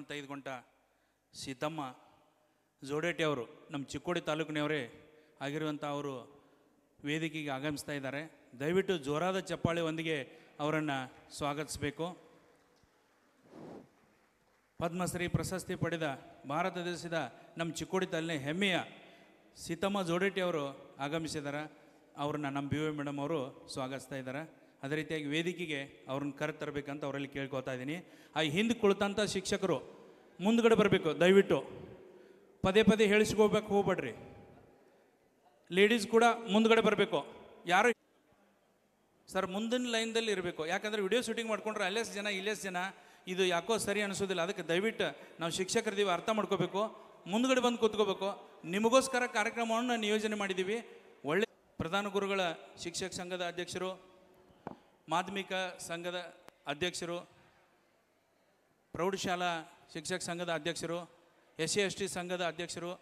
ಸ್ಥಾನ ತೆಗೆದುಕೊಂಡ ಸೀತಮ್ಮ ಜೋಡೇಟಿ ಅವರು ನಮ್ಮ ಚಿಕ್ಕೋಡಿ ತಾಲೂಕಿನವರೇ ಆಗಿರುವಂಥ ಅವರು ವೇದಿಕೆಗೆ ಆಗಮಿಸ್ತಾ ಇದ್ದಾರೆ. ದಯವಿಟ್ಟು ಜೋರಾದ ಚಪ್ಪಾಳೆಯೊಂದಿಗೆ ಅವರನ್ನು ಸ್ವಾಗತಿಸಬೇಕು. ಪದ್ಮಶ್ರೀ ಪ್ರಶಸ್ತಿ ಪಡೆದ ಭಾರತ ದೇಶದ ನಮ್ಮ ಚಿಕ್ಕೋಡಿ ತಾಲೂಕಿನ ಹೆಮ್ಮೆಯ ಸೀತಮ್ಮ ಜೋಡೇಟಿ ಅವರು ಆಗಮಿಸಿದ್ದಾರೆ. ಅವ್ರನ್ನ ನಮ್ಮ ಬಿ ವಿ ಮೇಡಮ್ ಅವರು ಸ್ವಾಗತಿಸ್ತಾ ಇದ್ದಾರೆ. ಅದೇ ರೀತಿಯಾಗಿ ವೇದಿಕೆಗೆ ಅವ್ರನ್ನ ಕರೆತರಬೇಕಂತ ಅವರಲ್ಲಿ ಕೇಳ್ಕೊತಾ ಇದ್ದೀನಿ. ಆ ಹಿಂದೆ ಕುಳಿತಂಥ ಶಿಕ್ಷಕರು ಮುಂದ್ಗಡೆ ಬರಬೇಕು. ದಯವಿಟ್ಟು ಪದೇ ಪದೇ ಹೇಳಿಸ್ಕೋಬೇಕು ಹೋಗ್ಬೇಡ್ರಿ. ಲೇಡೀಸ್ ಕೂಡ ಮುಂದ್ಗಡೆ ಬರಬೇಕು. ಯಾರು ಸರ್ ಮುಂದಿನ ಲೈನ್ದಲ್ಲಿ ಇರಬೇಕು. ಯಾಕಂದರೆ ವಿಡಿಯೋ ಶೂಟಿಂಗ್ ಮಾಡ್ಕೊಂಡ್ರೆ ಅಲ್ಲೇಸ್ ಜನ ಇಲ್ಲೇಸ್ ಜನ ಇದು ಯಾಕೋ ಸರಿ ಅನಿಸೋದಿಲ್ಲ. ಅದಕ್ಕೆ ದಯವಿಟ್ಟು ನಾವು ಶಿಕ್ಷಕರಿದ್ದೀವಿ, ಅರ್ಥ ಮಾಡ್ಕೋಬೇಕು, ಮುಂದ್ಗಡೆ ಬಂದು ಕೂತ್ಕೋಬೇಕು. ನಿಮಗೋಸ್ಕರ ಕಾರ್ಯಕ್ರಮವನ್ನು ನಿಯೋಜನೆ ಮಾಡಿದ್ದೀವಿ. ಒಳ್ಳೆ ಪ್ರಧಾನ ಗುರುಗಳ ಶಿಕ್ಷಕ ಸಂಘದ ಅಧ್ಯಕ್ಷರು, ಮಾಧ್ಯಮಿಕ ಸಂಘದ ಅಧ್ಯಕ್ಷರು, ಪ್ರೌಢಶಾಲಾ ಶಿಕ್ಷಕ ಸಂಘದ ಅಧ್ಯಕ್ಷರು, SC/ST ಸಂಘದ ಅಧ್ಯಕ್ಷರು,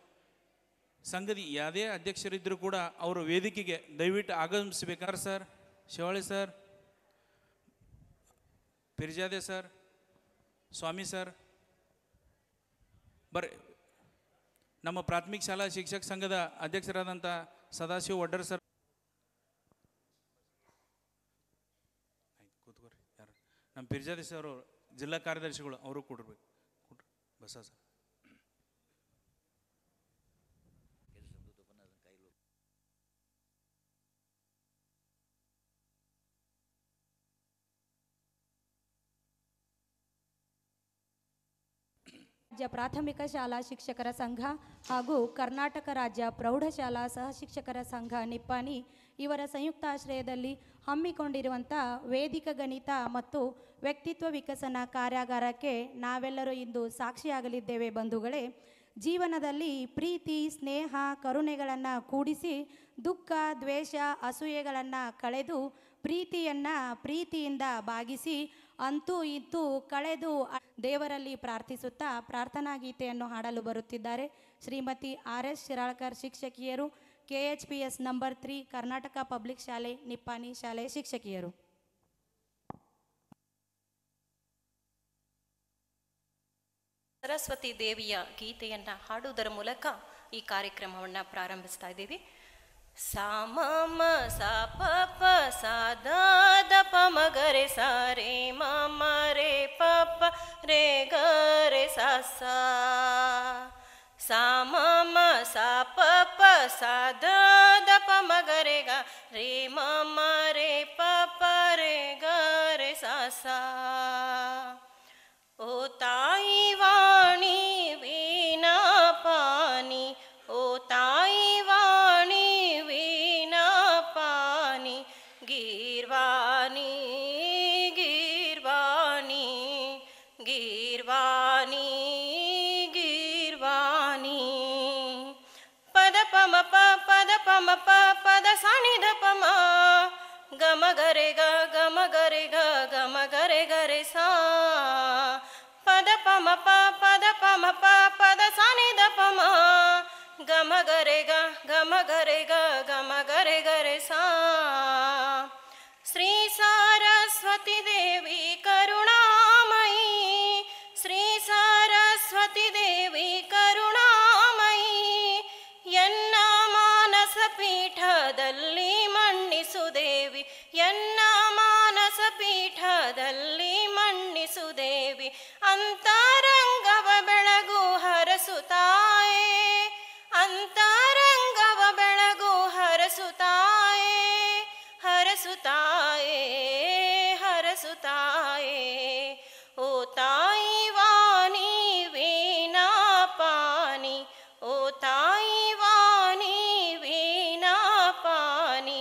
ಸಂಘದ ಯಾವುದೇ ಅಧ್ಯಕ್ಷರಿದ್ದರೂ ಕೂಡ ಅವರು ವೇದಿಕೆಗೆ ದಯವಿಟ್ಟು ಆಗಮಿಸಬೇಕಾದ್ರೆ ಸರ್, ಶಿವಾಳಿ ಸರ್, ಪಿರ್ಜಾದೆ ಸರ್, ಸ್ವಾಮಿ ಸರ್, ಬರ್ರಿ. ನಮ್ಮ ಪ್ರಾಥಮಿಕ ಶಾಲಾ ಶಿಕ್ಷಕ ಸಂಘದ ಅಧ್ಯಕ್ಷರಾದಂಥ ಸದಾಶಿವ ವಡ್ಡರ್ ಸರ್, ಕೂತ್ಕೋರಿ. ಯಾರು ನಮ್ಮ ಪಿರ್ಜಾದೆ ಸರ್ ಅವರು ಜಿಲ್ಲಾ ಕಾರ್ಯದರ್ಶಿಗಳು, ಅವರು ಕೊಡಿರ್ಬೇಕು. ಬಸ ಸರ್, ರಾಜ್ಯ ಪ್ರಾಥಮಿಕ ಶಾಲಾ ಶಿಕ್ಷಕರ ಸಂಘ ಹಾಗೂ ಕರ್ನಾಟಕ ರಾಜ್ಯ ಪ್ರೌಢಶಾಲಾ ಸಹ ಶಿಕ್ಷಕರ ಸಂಘ ನಿಪ್ಪಾಣಿ ಇವರ ಸಂಯುಕ್ತಾಶ್ರಯದಲ್ಲಿ ಹಮ್ಮಿಕೊಂಡಿರುವಂಥ ವೇದಿಕ ಗಣಿತ ಮತ್ತು ವ್ಯಕ್ತಿತ್ವ ವಿಕಸನ ಕಾರ್ಯಾಗಾರಕ್ಕೆ ನಾವೆಲ್ಲರೂ ಇಂದು ಸಾಕ್ಷಿಯಾಗಲಿದ್ದೇವೆ. ಬಂಧುಗಳೇ, ಜೀವನದಲ್ಲಿ ಪ್ರೀತಿ, ಸ್ನೇಹ, ಕರುಣೆಗಳನ್ನು ಕೂಡಿಸಿ ದುಃಖ, ದ್ವೇಷ, ಅಸೂಯೆಗಳನ್ನು ಕಳೆದು ಪ್ರೀತಿಯಿಂದ ಭಾಗಿಸಿ ಅಂತೂ ಇಂತೂ ಕಳೆದು ದೇವರಲ್ಲಿ ಪ್ರಾರ್ಥಿಸುತ್ತಾ ಪ್ರಾರ್ಥನಾ ಗೀತೆಯನ್ನು ಹಾಡಲು ಬರುತ್ತಿದ್ದಾರೆ Shrimati RS ಶಿರಾಳ್ಕರ್ ಶಿಕ್ಷಕಿಯರು, KHPS number 3 Karnataka public ಶಾಲೆ ನಿಪ್ಪಾಣಿ ಶಾಲೆಯ ಶಿಕ್ಷಕಿಯರು. ಸರಸ್ವತಿ ದೇವಿಯ ಗೀತೆಯನ್ನು ಹಾಡುವುದರ ಮೂಲಕ ಈ ಕಾರ್ಯಕ್ರಮವನ್ನು ಪ್ರಾರಂಭಿಸ್ತಾ ಇದ್ದೀವಿ. सा म म सा प प सा ದ ದ ಪ ಮ ಗ ರೆ ಸಾ ರೆ ಮ ಮ ರೆ ಪ ಪ ರೆ ಗ ರೆ ಸಾ ಸಾ. सा म म सा प ಪ ಸಾ ದ ದ ಪ ಮ ಗ ರೆ ಗ ರೆ ಮ ಮ ರೆ ಪ ಪ ರೆ ಗ ರೆ ಸಾ ಸಾ. ಓ ತಾಯಿ ವಾಣಿ ವೀಣಾ ಪಾನಿ, ಓ ತಾಯಿ ವಾಣಿ ವೀಣಾ ಪಾನಿ, ಗೀರ್ವಾಣಿ ಗೀರ್ವಾಣಿ ಗೀರ್ವಾಣಿ ಗೀರ್ವಾಣಿ. ಪದ ಪಮ ಪ ಪದ ಪಮ ಪ ಪದ ಸಾಣಿ ದ ಪಮ ಗಮ ಗರೆ ಗ ಗಮ ಗರೆ ಗ ಗಮ ಗರೆ ಗರೆ ಸಾ. ಪದ ಪಮ ಪ ಪದ ಪಮ ಪ ಪದ ಸಾಣಿ ದ ಪಮ ಗಮ ಗರೆ ಗ ಗಮ ಗರೆ ಗ ಗಮ ಗರೆ ಗರೆ ಸಾ. ಶ್ರೀ ಸರಸ್ವತಿ ದೇವಿ ಕರುಣಾಮಯಿ, ಶ್ರೀ ಸರಸ್ವತಿ ದೇವಿ ಕರುಣಾಮಯಿ, ಎನ್ನ ಮಾನಸ ಪೀಠದಲ್ಲಿ ಮಣ್ಣಿಸುದೇವಿ, ಎನ್ನ ಮಾನಸ ಪೀಠದಲ್ಲಿ ಮಣ್ಣಿಸುದೇವಿ. ಅಂತರಂಗವ ಬೆಳಗು ಹರಸುತ್ತಾಯೇ, ಅಂತರಂಗವ ಬೆಳಗು ಹರಸುತ್ತಾಯೇ, ಹರಸುತ್ತಾಯೇ ಹರಸುತ್ತಾಯೇ. ಓ ತಾಯಿ ವಾಣಿ ವೀಣಾ ಪಾನಿ, ಓ ತಾಯಿ ವಾಣಿ ವೀಣಾ ಪಾನಿ,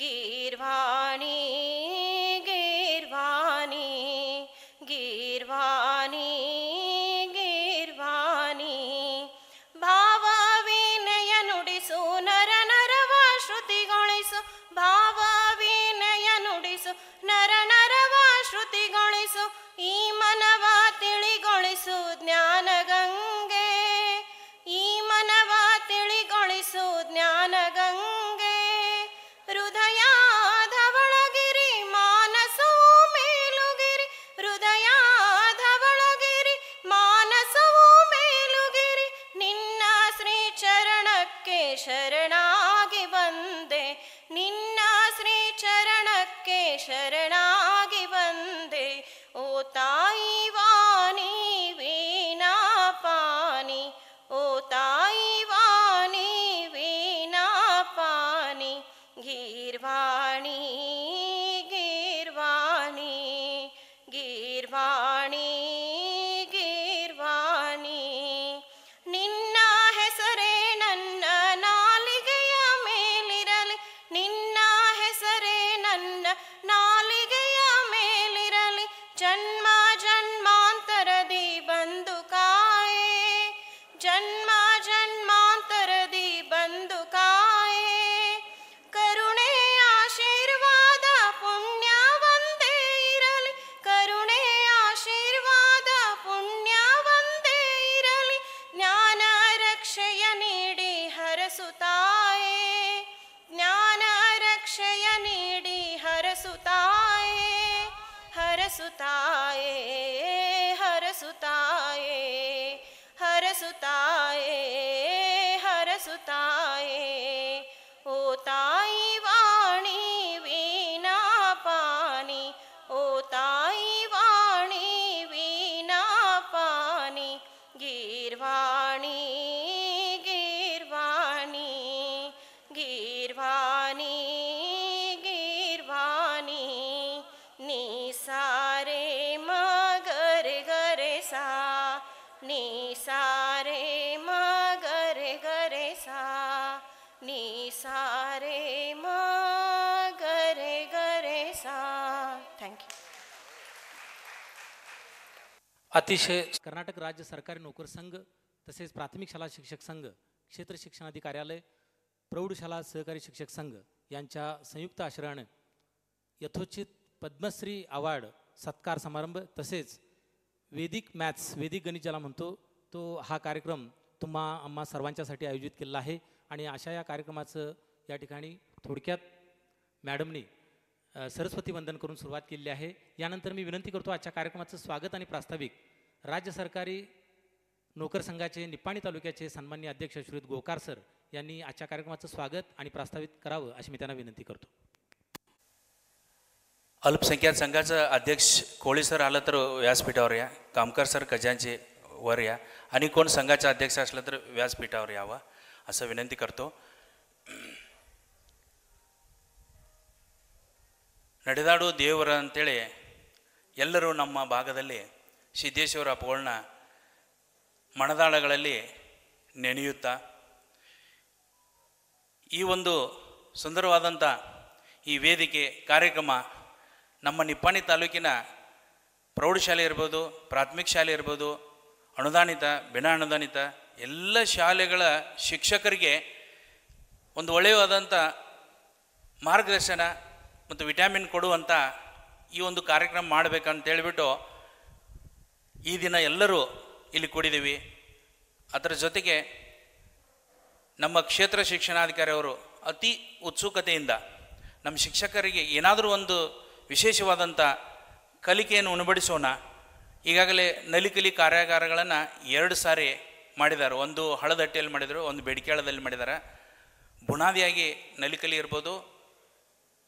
ಗೀರ್ವಾಣಿ ಗೀರ್ವಾಣಿ ಗೀರ್ವಾಣಿ ಗೀರ್ವಾಣಿ. ಭಾವ ವಿನಯ ನುಡಿಸು ನರ ನರವ ಶ್ರುತಿಗೊಳಿಸು, ಭಾವ ವಿನಯ ನುಡಿಸು ನರ ನರವ ಶ್ರುತಿಗೊಳಿಸು, ಈ ಮನವ ತಿಳಿಗೊಳಿಸು ಜ್ಞಾನ ಗಂಗೆ, ಈ ಮನವ ತಿಳಿಗೊಳಿಸು ಜ್ಞಾನ ಗಂಗೆ. ಹೃದಯಧವಳಗಿರಿ ಮಾನಸೋ ಮೇಲುಗಿರಿ, ಹೃದಯಧವಳಗಿರಿ ಮಾನಸ ಶರಣಾಗಿ ಬಂದೆ ಓ ತಾಯಿ ವಾಣಿ ವೀಣಾ ಪಾನಿ ಓ ತಾಯಿ ವಾಣಿ ವೀಣಾ ಪಾನಿ ಗೀರ್ವಾಣಿ ಗೀರ್ವಾಣಿ ಗೀರ್ವಾಣಿ ಗೀರ್ವಾಣಿ ನಿನ್ನ ಹೆಸರೇ ನನ್ನ ನಾಲಿಗೆಯ ಮೇಲಿರಲಿ ನಿನ್ನ ಹೆಸರೇ ನನ್ನ ನಾಲಿಗೆಯ ಮೇಲಿರಲಿ ಜನ್ಮ ಜನ್ಮಾಂತರದಿ ಬಂದು ಕಾಯೆ ಜನ್ಮ ಜನ್ಮಾಂತರದಿ ಬಂದು ಕಾಯೆ ಕರುಣೆ ಆಶೀರ್ವಾದ ಪುಣ್ಯ ಒಂದೇ ಇರಲಿ ಕರುಣೆ ಆಶೀರ್ವಾದ ಪುಣ್ಯ ಒಂದೇ ಇರಲಿ ಜ್ಞಾನ ರಕ್ಷೆಯ ನೀಡಿ ಹರಸುತ್ತಾಯೆ ಜ್ಞಾನ ರಕ್ಷೆಯ ನೀಡಿ ಹರಸುತ್ತಾಯೆ ಹರಸುತ್ತಾಯೆ ಹರಸುತ್ತಾಯೆ ಹರಸುತ್ತಾಯೆ ಹರಸುತ್ತಾಯೆ ಓ ತಾಯಿ ವಾಣಿ ವೀಣಾ ಪಾನಿ ಓ ತಾಯಿ ವಾಣಿ ವೀಣಾ ಪಾನಿ ಗೀರ್ವಾಣಿ ಗೀರ್ವಾಣಿ ಗೀರ್ವಾಣಿ ಗೀರ್ವಾಣಿ ನೀ ಸಾರೆ ಮಗರೆ ಗರೆ ಸಾ ನೀ ಸಾರೆ ಮಗರೆ ಗರೆ ಸಾ ನೀ ಸಾರೆ ಮಗರೆ ಗರೆ ಸಾ ಥ್ಯಾಂಕ್ ಯು अतिशय कर्नाटक राज्य सरकारी नोकर संघ तसेच प्राथमिक शाळा शिक्षक संघ क्षेत्र शिक्षणाधिकार्यालय प्रौढशाळा सहकारी शिक्षक संघ यांच्या संयुक्त आश्रयाने यथोचित पद्मश्री अवॉर्ड सत्कार समारंभ तसेच वेदिक मॅथ्स वेदिक गणित ज्याला म्हणतो तो हा कार्यक्रम आम्हा सर्वांच्यासाठी आयोजित केलेला आहे आणि अशा या कार्यक्रमाचं या ठिकाणी थोडक्यात मॅडमनी सरस्वती वंदन करून सुरुवात केलेली आहे. यानंतर मी विनंती करतो आजच्या कार्यक्रमाचं स्वागत आणि प्रास्ताविक राज्य सरकारी नोकर संघाचे निपाणी तालुक्याचे सन्माननीय अध्यक्ष श्रीयुत गोकार सर यांनी आजच्या कार्यक्रमाचं स्वागत आणि प्रास्तावित करावं अशी मी त्यांना विनंती करतो. अल्पसंख्याक संघाचं अध्यक्ष कोळी सर आलं तर व्यासपीठावर या कामकर सर खजांचे वर या आणि कोण संघाचा अध्यक्ष असलं तर व्यासपीठावर यावं असं विनंती करतो. ನಡೆದಾಡು ದೇವರ ಅಂತೇಳಿ ಎಲ್ಲರೂ ನಮ್ಮ ಭಾಗದಲ್ಲಿ ಸಿದ್ದೇಶ್ವರ ಪೌರ್ಣ ಮಣದಾಳಗಳಲ್ಲಿ ನೆನೆಯುತ್ತಾ ಈ ಒಂದು ಸುಂದರವಾದಂಥ ಈ ವೇದಿಕೆ ಕಾರ್ಯಕ್ರಮ ನಮ್ಮ ನಿಪ್ಪಾಣಿ ತಾಲೂಕಿನ ಪ್ರೌಢಶಾಲೆ ಇರ್ಬೋದು ಪ್ರಾಥಮಿಕ ಶಾಲೆ ಇರ್ಬೋದು ಅನುದಾನಿತ ಬಿನಾ ಅನುದಾನಿತ ಎಲ್ಲ ಶಾಲೆಗಳ ಶಿಕ್ಷಕರಿಗೆ ಒಂದು ಒಳ್ಳೆಯವಾದಂಥ ಮಾರ್ಗದರ್ಶನ ಮತ್ತು ವಿಟಮಿನ್ ಕೊಡುವಂಥ ಈ ಒಂದು ಕಾರ್ಯಕ್ರಮ ಮಾಡಬೇಕಂತ ಹೇಳಿಬಿಟ್ಟು ಈ ದಿನ ಎಲ್ಲರೂ ಇಲ್ಲಿ ಕೂಡಿದ್ದೀವಿ. ಅದರ ಜೊತೆಗೆ ನಮ್ಮ ಕ್ಷೇತ್ರ ಶಿಕ್ಷಣಾಧಿಕಾರಿ ಅವರು ಅತಿ ಉತ್ಸುಕತೆಯಿಂದ ನಮ್ಮ ಶಿಕ್ಷಕರಿಗೆ ಏನಾದರೂ ಒಂದು ವಿಶೇಷವಾದಂಥ ಕಲಿಕೆಯನ್ನು ಉಣಬಡಿಸೋಣ. ಈಗಾಗಲೇ ನಲಿಕಲಿ ಕಾರ್ಯಾಗಾರಗಳನ್ನು 2 ಸಾರಿ ಮಾಡಿದ್ದಾರೆ. ಒಂದು ಹಳದಟ್ಟಿಯಲ್ಲಿ ಮಾಡಿದರು, ಒಂದು ಬೇಡಿಕೆಳದಲ್ಲಿ ಮಾಡಿದ್ದಾರೆ. ಬುನಾದಿಯಾಗಿ ನಲಿಕಲಿ ಇರ್ಬೋದು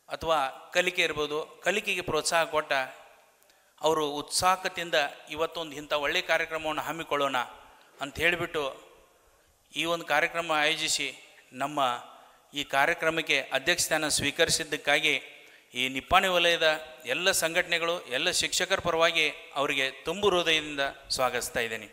ಅಥವಾ ಕಲಿಕೆ ಇರ್ಬೋದು, ಕಲಿಕೆಗೆ ಪ್ರೋತ್ಸಾಹ ಕೊಟ್ಟ ಅವರು ಉತ್ಸಾಹಕತೆಯಿಂದ ಇವತ್ತೊಂದು ಇಂಥ ಒಳ್ಳೆಯ ಕಾರ್ಯಕ್ರಮವನ್ನು ಹಮ್ಮಿಕೊಳ್ಳೋಣ ಅಂತ ಹೇಳಿಬಿಟ್ಟು ಈ ಒಂದು ಕಾರ್ಯಕ್ರಮ ಆಯೋಜಿಸಿ ನಮ್ಮ ಈ ಕಾರ್ಯಕ್ರಮಕ್ಕೆ ಅಧ್ಯಕ್ಷಸ್ಥಾನ ಸ್ವೀಕರಿಸಿದ್ದಕ್ಕಾಗಿ ಈ ನಿಪ್ಪಾಣಿ ವಲಯದ ಎಲ್ಲ ಸಂಘಟನೆಗಳು ಎಲ್ಲ ಶಿಕ್ಷಕರ ಪರವಾಗಿ ಅವರಿಗೆ ತುಂಬು ಹೃದಯದಿಂದ ಸ್ವಾಗತಿಸ್ತಾ ಇದ್ದೀನಿ.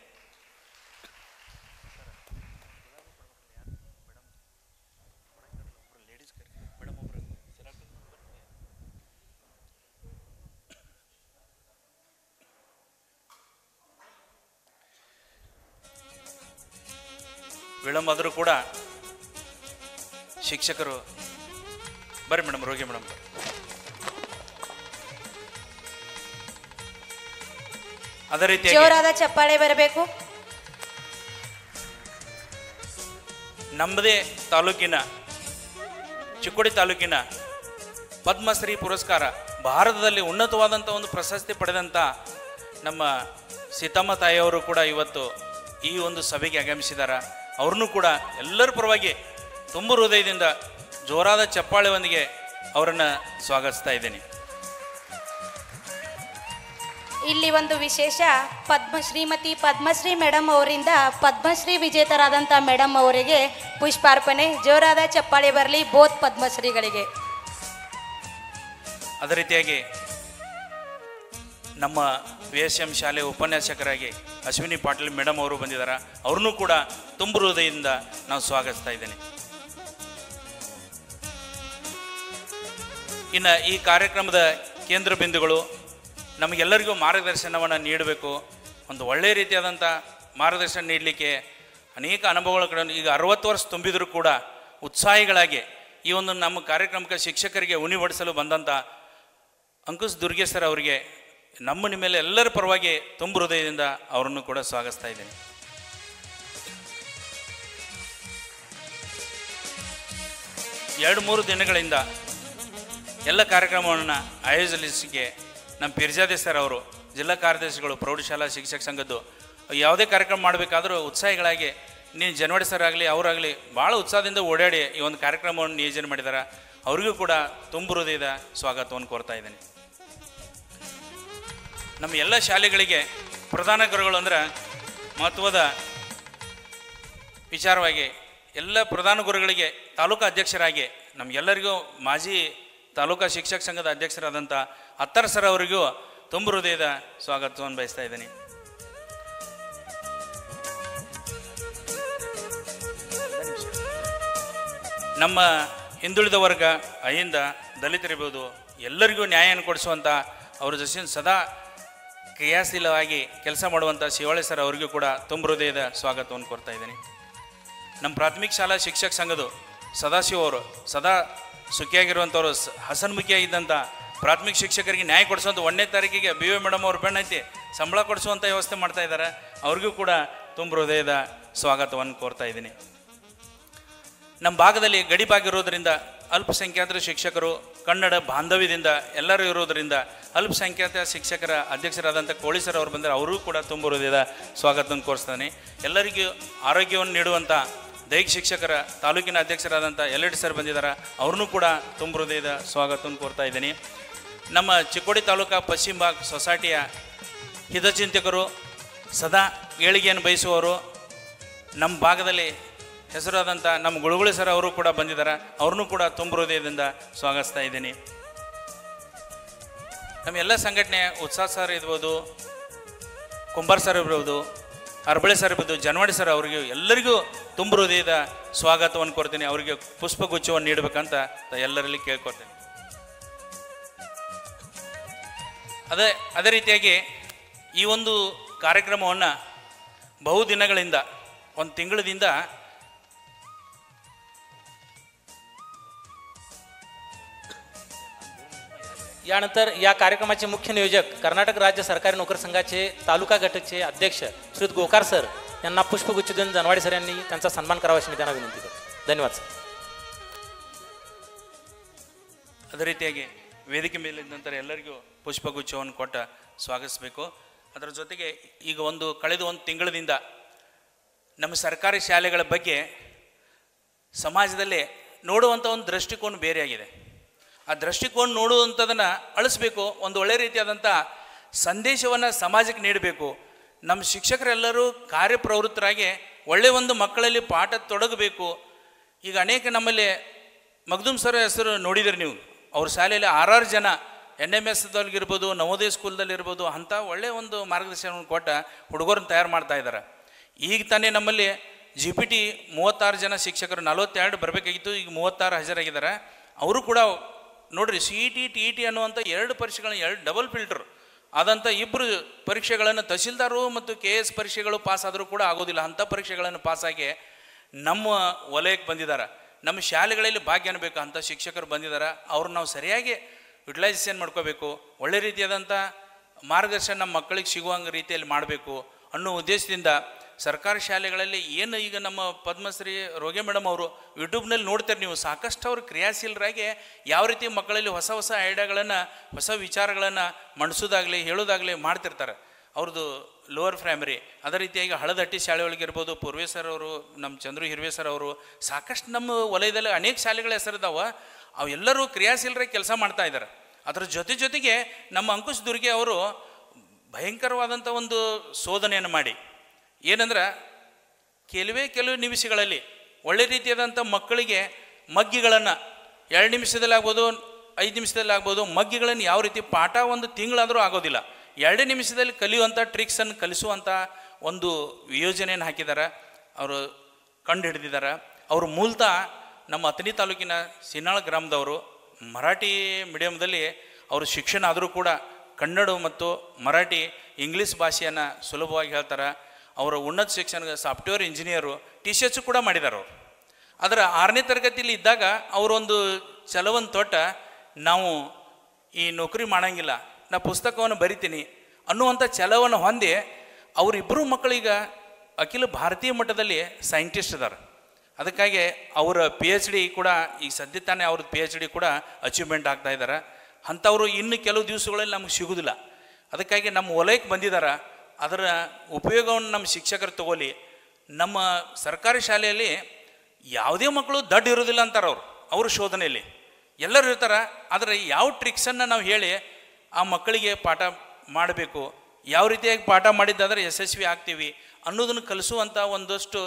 ವಿಳಂಬ ಆದರೂ ಕೂಡ ಶಿಕ್ಷಕರು ಬರ್ರಿ ಮೇಡಮ್, ರೋಗಿ ಮೇಡಮ್. ಅದೇ ರೀತಿ ಜೋರಾದ ಚಪ್ಪಾಳೆ ಬರಬೇಕು. ನಮ್ಮದೇ ತಾಲೂಕಿನ ಚಿಕ್ಕೋಡಿ ತಾಲೂಕಿನ ಪದ್ಮಶ್ರೀ ಪುರಸ್ಕಾರ ಭಾರತದಲ್ಲಿ ಉನ್ನತವಾದಂಥ ಒಂದು ಪ್ರಶಸ್ತಿ ಪಡೆದಂಥ ನಮ್ಮ ಸೀತಮ್ಮ ತಾಯಿಯವರು ಕೂಡ ಇವತ್ತು ಈ ಒಂದು ಸಭೆಗೆ ಆಗಮಿಸಿದ್ದಾರೆ. ಅವ್ರನ್ನೂ ಕೂಡ ಎಲ್ಲರ ಪರವಾಗಿ ತುಂಬ ಹೃದಯದಿಂದ ಜೋರಾದ ಚಪ್ಪಾಳೆಯೊಂದಿಗೆ ಅವರನ್ನು ಸ್ವಾಗತಿಸ್ತಾ ಇದ್ದೀನಿ. ಇಲ್ಲಿ ಒಂದು ವಿಶೇಷ ಶ್ರೀಮತಿ ಪದ್ಮಶ್ರೀ ಮೇಡಮ್ ಅವರಿಂದ ಪದ್ಮಶ್ರೀ ವಿಜೇತರಾದಂಥ ಮೇಡಮ್ ಅವರಿಗೆ ಪುಷ್ಪಾರ್ಪಣೆ. ಜೋರಾದ ಚಪ್ಪಾಳೆ ಬರಲಿ ಬೋತ್ ಪದ್ಮಶ್ರೀಗಳಿಗೆ. ಅದೇ ರೀತಿಯಾಗಿ ನಮ್ಮ VSM ಶಾಲೆ ಉಪನ್ಯಾಸಕರಾಗಿ ಅಶ್ವಿನಿ ಪಾಟೀಲ್ ಮೇಡಮ್ ಅವರು ಬಂದಿದ್ದಾರೆ. ಅವ್ರನ್ನೂ ಕೂಡ ತುಂಬ ಹೃದಯದಿಂದ ನಾವು ಸ್ವಾಗತಿಸ್ತಾ ಇದ್ದೇನೆ. ಇನ್ನು ಈ ಕಾರ್ಯಕ್ರಮದ ಕೇಂದ್ರ ಬಿಂದುಗಳು ನಮಗೆಲ್ಲರಿಗೂ ಮಾರ್ಗದರ್ಶನವನ್ನು ನೀಡಬೇಕು. ಒಂದು ಒಳ್ಳೆಯ ರೀತಿಯಾದಂಥ ಮಾರ್ಗದರ್ಶನ ನೀಡಲಿಕ್ಕೆ ಅನೇಕ ಅನುಭವಗಳ ಕಡೆ ಈಗ 60 ವರ್ಷ ತುಂಬಿದರೂ ಕೂಡ ಉತ್ಸಾಹಿಗಳಾಗಿ ಈ ಒಂದು ನಮ್ಮ ಕಾರ್ಯಕ್ರಮಕ್ಕೆ ಶಿಕ್ಷಕರಿಗೆ ಉಣಿಬಡಿಸಲು ಬಂದಂಥ ಅಂಕುಶ್ ದುರ್ಗೆ ಸರ್ ಅವರಿಗೆ ನಮ್ಮ ಮೇಲೆ ಎಲ್ಲರ ಪರವಾಗಿ ತುಂಬ ಹೃದಯದಿಂದ ಅವರನ್ನು ಕೂಡ ಸ್ವಾಗತಿಸ್ತಾ ಇದ್ದೇನೆ. ಎರಡು ಮೂರು ದಿನಗಳಿಂದ ಎಲ್ಲ ಕಾರ್ಯಕ್ರಮವನ್ನು ಆಯೋಜಿಸಲಿಕ್ಕೆ ನಮ್ಮ ಪಿರ್ಜಾದೆ ಸರ್ ಅವರು, ಜಿಲ್ಲಾ ಕಾರ್ಯದರ್ಶಿಗಳು, ಪ್ರೌಢಶಾಲಾ ಶಿಕ್ಷಕ ಸಂಘದ್ದು ಯಾವುದೇ ಕಾರ್ಯಕ್ರಮ ಮಾಡಬೇಕಾದ್ರೂ ಉತ್ಸಾಹಿಗಳಾಗಿ ನೀನು ಜನವಡಿ ಸರ್ ಆಗಲಿ ಅವರಾಗಲಿ ಭಾಳ ಉತ್ಸಾಹದಿಂದ ಓಡಾಡಿ ಈ ಒಂದು ಕಾರ್ಯಕ್ರಮವನ್ನು ನಿಯೋಜನೆ ಮಾಡಿದ್ದಾರೆ. ಅವರಿಗೂ ಕೂಡ ತುಂಬ ಹೃದಯದ ಸ್ವಾಗತವನ್ನು ಕೋರ್ತಾ ಇದ್ದೇನೆ. ನಮ್ಮ ಎಲ್ಲ ಶಾಲೆಗಳಿಗೆ ಪ್ರಧಾನ ಗುರುಗಳು ಅಂದರೆ ಮಹತ್ವದ ವಿಚಾರವಾಗಿ ಎಲ್ಲ ಪ್ರಧಾನ ಗುರುಗಳಿಗೆ ತಾಲೂಕು ಅಧ್ಯಕ್ಷರಾಗಿ ನಮಗೆಲ್ಲರಿಗೂ ಮಾಜಿ ತಾಲೂಕಾ ಶಿಕ್ಷಕ ಸಂಘದ ಅಧ್ಯಕ್ಷರಾದಂಥ ಅತ್ತರ ಸರ್ ಅವರಿಗೂ ತುಂಬ ಹೃದಯದ ಸ್ವಾಗತವನ್ನು ಬಯಸ್ತಾ ಇದ್ದೀನಿ. ನಮ್ಮ ಹಿಂದುಳಿದ ವರ್ಗ ಅಹಿಂದ ದಲಿತರಿರ್ಬೋದು ಎಲ್ಲರಿಗೂ ನ್ಯಾಯವನ್ನು ಕೊಡಿಸುವಂಥ ಅವ್ರ ಜೊತೆ ಸದಾ ಕ್ರಿಯಾಶೀಲವಾಗಿ ಕೆಲಸ ಮಾಡುವಂಥ ಶಿವಾಳೆ ಸರ್ ಅವರಿಗೂ ಕೂಡ ತುಂಬ ಹೃದಯದ ಸ್ವಾಗತವನ್ನು ಕೋರ್ತಾ ಇದ್ದೀನಿ. ನಮ್ಮ ಪ್ರಾಥಮಿಕ ಶಾಲಾ ಶಿಕ್ಷಕ ಸಂಘದ ಸದಾಶಿವ ಅವರು ಸದಾ ಸುಖಿಯಾಗಿರುವಂಥವ್ರು, ಹಸನ್ಮುಖಿಯಾಗಿದ್ದಂಥ ಪ್ರಾಥಮಿಕ ಶಿಕ್ಷಕರಿಗೆ ನ್ಯಾಯ ಕೊಡಿಸುವಂಥ 1ನೇ ತಾರೀಕಿಗೆ BV ಮೇಡಮ್ ಅವ್ರ ಬೆನ್ನೈತಿ ಸಂಬಳ ಕೊಡಿಸುವಂಥ ವ್ಯವಸ್ಥೆ ಮಾಡ್ತಾ ಇದ್ದಾರೆ. ಅವ್ರಿಗೂ ಕೂಡ ತುಂಬ ಹೃದಯದ ಸ್ವಾಗತವನ್ನು ಕೋರ್ತಾ ಇದ್ದೀನಿ. ನಮ್ಮ ಭಾಗದಲ್ಲಿ ಗಡಿಭಾಗಿರೋದ್ರಿಂದ ಅಲ್ಪಸಂಖ್ಯಾತರ ಶಿಕ್ಷಕರು ಕನ್ನಡ ಬಾಂಧವ್ಯದಿಂದ ಎಲ್ಲರೂ ಇರೋದರಿಂದ ಅಲ್ಪಸಂಖ್ಯಾತ ಶಿಕ್ಷಕರ ಅಧ್ಯಕ್ಷರಾದಂಥ ಕೋಳಿ ಸರ್ ಅವರು ಬಂದರೆ ಅವರೂ ಕೂಡ ತುಂಬ ಹೃದಯದ ಸ್ವಾಗತವನ್ನು ಕೋರಿಸ್ತಾನೆ. ಎಲ್ಲರಿಗೂ ಆರೋಗ್ಯವನ್ನು ನೀಡುವಂಥ ದೈಹಿಕ ಶಿಕ್ಷಕರ ತಾಲೂಕಿನ ಅಧ್ಯಕ್ಷರಾದಂಥ LD ಸರ್ ಬಂದಿದ್ದಾರೆ. ಅವ್ರನ್ನೂ ಕೂಡ ತುಂಬ ಹೃದಯದ ಸ್ವಾಗತವನ್ನು ಕೋರ್ತಾ ಇದ್ದೀನಿ. ನಮ್ಮ ಚಿಕ್ಕೋಡಿ ತಾಲೂಕಾ ಪಶ್ಚಿಮ ಭಾಗ ಸೊಸೈಟಿಯ ಹಿತಚಿಂತಕರು, ಸದಾ ಏಳಿಗೆಯನ್ನು ಬಯಸುವವರು, ನಮ್ಮ ಭಾಗದಲ್ಲಿ ಹೆಸರಾದಂಥ ನಮ್ಮ ಗುಳುಗುಳಿ ಸರ್ ಅವರು ಕೂಡ ಬಂದಿದ್ದಾರೆ. ಅವ್ರನ್ನೂ ಕೂಡ ತುಂಬ ಹೃದಯದಿಂದ ಸ್ವಾಗತಿಸ್ತಾ ಇದ್ದೀನಿ. ನಮ್ಮ ಎಲ್ಲ ಸಂಘಟನೆ ಉತ್ಸಾಹ ಸರ್ ಇರ್ಬೋದು, ಕುಂಬಾರ್ ಸರ್ ಇರ್ಬೋದು, ಅರ್ಬಳೆ ಸರ್ ಇರ್ಬೋದು, ಜನವಾಡಿ ಸರ್ ಅವರಿಗೂ ಎಲ್ಲರಿಗೂ ತುಂಬ ಹೃದಯದ ಸ್ವಾಗತವನ್ನು ಕೊಡ್ತೀನಿ. ಅವರಿಗೆ ಪುಷ್ಪಗುಚ್ಛವನ್ನು ನೀಡಬೇಕಂತ ಎಲ್ಲರಲ್ಲಿ ಕೇಳ್ಕೊಡ್ತೇನೆ. ಅದೇ ರೀತಿಯಾಗಿ ಈ ಒಂದು ಕಾರ್ಯಕ್ರಮವನ್ನು ಬಹುದಿನಗಳಿಂದ ಒಂದು ತಿಂಗಳಿಂದ यानंतर या कार्यक्रमाचे मुख्य नियोजक कर्नाटक राज्य सरकारी नोकर संघाचे तालुका घटकचे अध्यक्ष श्री गोकार सर यांना पुष्पगुच्छ देऊन जनवाडी सर यांनी त्यांचा सन्मान करावा अशी मी त्यांना विनंती करतो. धन्यवाद सर. ಅದೇ ರೀತಿಯಾಗಿ ವೇದಿಕೆ ಮೇಲಿದ್ದ ನಂತರ ಎಲ್ಲರಿಗೂ ಪುಷ್ಪಗುಚ್ಛವನ್ನು ಕೊಟ್ಟ ಸ್ವಾಗತಿಸಬೇಕು. ಅದರ ಜೊತೆಗೆ ಈಗ ಕಳೆದ ಒಂದು ತಿಂಗಳಿಂದ ನಮ್ಮ ಸರ್ಕಾರಿ ಶಾಲೆಗಳ ಬಗ್ಗೆ ಸಮಾಜದಲ್ಲಿ ನೋಡುವಂಥ ಒಂದು ದೃಷ್ಟಿಕೋನ ಬೇರೆಯಾಗಿದೆ. ಆ ದೃಷ್ಟಿಕೋನ ನೋಡುವಂಥದನ್ನು ಅಳಿಸ್ಬೇಕು. ಒಂದು ಒಳ್ಳೆ ರೀತಿಯಾದಂಥ ಸಂದೇಶವನ್ನು ಸಮಾಜಕ್ಕೆ ನೀಡಬೇಕು. ನಮ್ಮ ಶಿಕ್ಷಕರೆಲ್ಲರೂ ಕಾರ್ಯಪ್ರವೃತ್ತರಾಗಿ ಒಳ್ಳೆಯ ಒಂದು ಮಕ್ಕಳಲ್ಲಿ ಪಾಠ ತೊಡಗಬೇಕು. ಈಗ ಅನೇಕ ನಮ್ಮಲ್ಲಿ ಮಗ್ದುಮ್ ಸರ್ ಹೆಸರು ನೋಡಿದಿರಿ ನೀವು. ಅವ್ರ ಶಾಲೆಯಲ್ಲಿ 6 ಜನ NMSದಲ್ಲಿರ್ಬೋದು, ನವೋದಯ ಸ್ಕೂಲ್ದಲ್ಲಿರ್ಬೋದು ಅಂಥ ಒಳ್ಳೆಯ ಒಂದು ಮಾರ್ಗದರ್ಶನವನ್ನು ಕೊಟ್ಟ ಹುಡುಗರನ್ನ ತಯಾರು ಮಾಡ್ತಾ ಇದ್ದಾರೆ. ಈಗ ತಾನೇ ನಮ್ಮಲ್ಲಿ GPT 36 ಜನ ಶಿಕ್ಷಕರು, 42 ಬರಬೇಕಾಗಿತ್ತು, ಈಗ 36 ಹಾಜರಾಗಿದ್ದಾರೆ. ಅವರು ಕೂಡ ನೋಡ್ರಿ CET TET ಅನ್ನುವಂಥ 2 ಪರೀಕ್ಷೆಗಳನ್ನ 2 ಡಬಲ್ ಫಿಲ್ಟರ್ ಆದಂಥ 2 ಪರೀಕ್ಷೆಗಳನ್ನು ತಹಸೀಲ್ದಾರು ಮತ್ತು KS ಪರೀಕ್ಷೆಗಳು ಪಾಸ್ ಆದರೂ ಕೂಡ ಆಗೋದಿಲ್ಲ. ಅಂಥ ಪರೀಕ್ಷೆಗಳನ್ನು ಪಾಸಾಗಿ ನಮ್ಮ ವಲಯಕ್ಕೆ ಬಂದಿದ್ದಾರೆ. ನಮ್ಮ ಶಾಲೆಗಳಲ್ಲಿ ಭಾಗ್ಯ ಅನ್ನಬೇಕು ಅಂಥ ಶಿಕ್ಷಕರು ಬಂದಿದ್ದಾರೆ. ಅವ್ರು ನಾವು ಸರಿಯಾಗಿ ಯುಟಿಲೈಸೇಷನ್ ಮಾಡ್ಕೋಬೇಕು. ಒಳ್ಳೆ ರೀತಿಯಾದಂಥ ಮಾರ್ಗದರ್ಶನ ನಮ್ಮ ಮಕ್ಕಳಿಗೆ ಸಿಗುವಂಥ ರೀತಿಯಲ್ಲಿ ಮಾಡಬೇಕು ಅನ್ನೋ ಉದ್ದೇಶದಿಂದ ಸರ್ಕಾರಿ ಶಾಲೆಗಳಲ್ಲಿ ಏನು ಈಗ ನಮ್ಮ ಪದ್ಮಶ್ರೀ ರೋಗೆ ಮೇಡಮ್ ಅವರು ಯೂಟ್ಯೂಬ್ನಲ್ಲಿ ನೋಡ್ತಾರೆ ನೀವು, ಸಾಕಷ್ಟು ಅವರು ಕ್ರಿಯಾಶೀಲರಾಗಿ ಯಾವ ರೀತಿ ಮಕ್ಕಳಲ್ಲಿ ಹೊಸ ಹೊಸ ಐಡಿಯಾಗಳನ್ನು, ಹೊಸ ವಿಚಾರಗಳನ್ನು ಮಂಡಿಸೋದಾಗಲಿ ಹೇಳೋದಾಗಲಿ ಮಾಡ್ತಿರ್ತಾರೆ. ಅವ್ರದ್ದು ಲೋವರ್ ಪ್ರೈಮರಿ ಅದೇ ರೀತಿಯಾಗಿ ಹಳದಟ್ಟಿ ಶಾಲೆ ಒಳಗಿರ್ಬೋದು, ಪೂರ್ವೆ ಸರ್ ಅವರು, ನಮ್ಮ ಚಂದ್ರು ಹಿರ್ವೆ ಸರ್ ಅವರು, ಸಾಕಷ್ಟು ನಮ್ಮ ವಲಯದಲ್ಲಿ ಅನೇಕ ಶಾಲೆಗಳ ಹೆಸರಿದ್ದಾವೆ. ಅವೆಲ್ಲರೂ ಕ್ರಿಯಾಶೀಲರಾಗಿ ಕೆಲಸ ಮಾಡ್ತಾ ಇದ್ದಾರೆ. ಅದರ ಜೊತೆಗೆ ನಮ್ಮ ಅಂಕುಶ್ ದುರ್ಗೆ ಅವರು ಭಯಂಕರವಾದಂಥ ಒಂದು ಶೋಧನೆಯನ್ನು ಮಾಡಿ ಏನಂದ್ರೆ ಕೆಲವು ನಿಮಿಷಗಳಲ್ಲಿ ಒಳ್ಳೆ ರೀತಿಯಾದಂಥ ಮಕ್ಕಳಿಗೆ ಮಗ್ಗಿಗಳನ್ನು 2 ನಿಮಿಷದಲ್ಲಿ ಆಗ್ಬೋದು 5 ನಿಮಿಷದಲ್ಲಿ ಆಗ್ಬೋದು ಮಗ್ಗಿಗಳನ್ನು ಯಾವ ರೀತಿ ಪಾಠ ಒಂದು ತಿಂಗಳಾದರೂ ಆಗೋದಿಲ್ಲ 2 ನಿಮಿಷದಲ್ಲಿ ಕಲಿಯುವಂಥ ಟ್ರಿಕ್ಸನ್ನು ಕಲಿಸುವಂಥ ಒಂದು ಯೋಜನೆಯನ್ನು ಹಾಕಿದ್ದಾರೆ ಅವರು ಕಂಡು ಹಿಡಿದಿದ್ದಾರೆ. ಅವರು ಮೂಲತಃ ನಮ್ಮ ಅಥಣಿ ತಾಲೂಕಿನ ಸಿನ್ನಾಳ ಗ್ರಾಮದವರು. ಮರಾಠಿ ಮೀಡಿಯಮ್ದಲ್ಲಿ ಅವರು ಶಿಕ್ಷಣ ಆದರೂ ಕೂಡ ಕನ್ನಡ ಮತ್ತು ಮರಾಠಿ ಇಂಗ್ಲೀಷ್ ಭಾಷೆಯನ್ನು ಸುಲಭವಾಗಿ ಹೇಳ್ತಾರೆ. ಅವರ ಉನ್ನತ ಶಿಕ್ಷಣ ಸಾಫ್ಟ್ವೇರ್ ಇಂಜಿನಿಯರು TCH ಕೂಡ ಮಾಡಿದ್ದಾರೆ ಅವರು. ಅದರ 6ನೇ ತರಗತಿಯಲ್ಲಿ ಇದ್ದಾಗ ಅವರೊಂದು ಛಲವನ್ನು ತೊಟ್ಟ ನಾವು ಈ ನೌಕರಿ ಮಾಡೋಂಗಿಲ್ಲ, ನಾ ಪುಸ್ತಕವನ್ನು ಬರಿತೀನಿ ಅನ್ನುವಂಥ ಛಲವನ್ನು ಹೊಂದಿ ಅವರಿಬ್ಬರು ಮಕ್ಕಳೀಗ ಅಖಿಲ ಭಾರತೀಯ ಮಟ್ಟದಲ್ಲಿ ಸೈಂಟಿಸ್ಟ್ ಇದ್ದಾರೆ. ಅದಕ್ಕಾಗಿ ಅವರ PhD ಕೂಡ ಈಗ ಸದ್ಯ ತಾನೇ ಅವ್ರ PhD ಕೂಡ ಅಚೀವ್ಮೆಂಟ್ ಆಗ್ತಾ ಇದ್ದಾರೆ. ಅಂಥವರು ಇನ್ನು ಕೆಲವು ದಿವಸಗಳಲ್ಲಿ ನಮಗೆ ಸಿಗೋದಿಲ್ಲ. ಅದಕ್ಕಾಗಿ ನಮ್ಮ ವಲಯಕ್ಕೆ ಬಂದಿದ್ದಾರೆ. ಅದರ ಉಪಯೋಗವನ್ನು ನಮ್ಮ ಶಿಕ್ಷಕರು ತಗೊಳ್ಳಿ. ನಮ್ಮ ಸರ್ಕಾರಿ ಶಾಲೆಯಲ್ಲಿ ಯಾವುದೇ ಮಕ್ಕಳು ದಡ್ಡ ಇರೋದಿಲ್ಲ ಅಂತಾರೆ ಅವ್ರ ಶೋಧನೆಯಲ್ಲಿ ಎಲ್ಲರೂ ಇರ್ತಾರೆ. ಆದರೆ ಯಾವ ಟ್ರಿಕ್ಸನ್ನು ನಾವು ಹೇಳಿ ಆ ಮಕ್ಕಳಿಗೆ ಪಾಠ ಮಾಡಬೇಕು, ಯಾವ ರೀತಿಯಾಗಿ ಪಾಠ ಮಾಡಿದ್ದಾದರೆ ಯಶಸ್ವಿ ಆಗ್ತೀವಿ ಅನ್ನೋದನ್ನು ಕಲಿಸುವಂಥ ಒಂದಷ್ಟು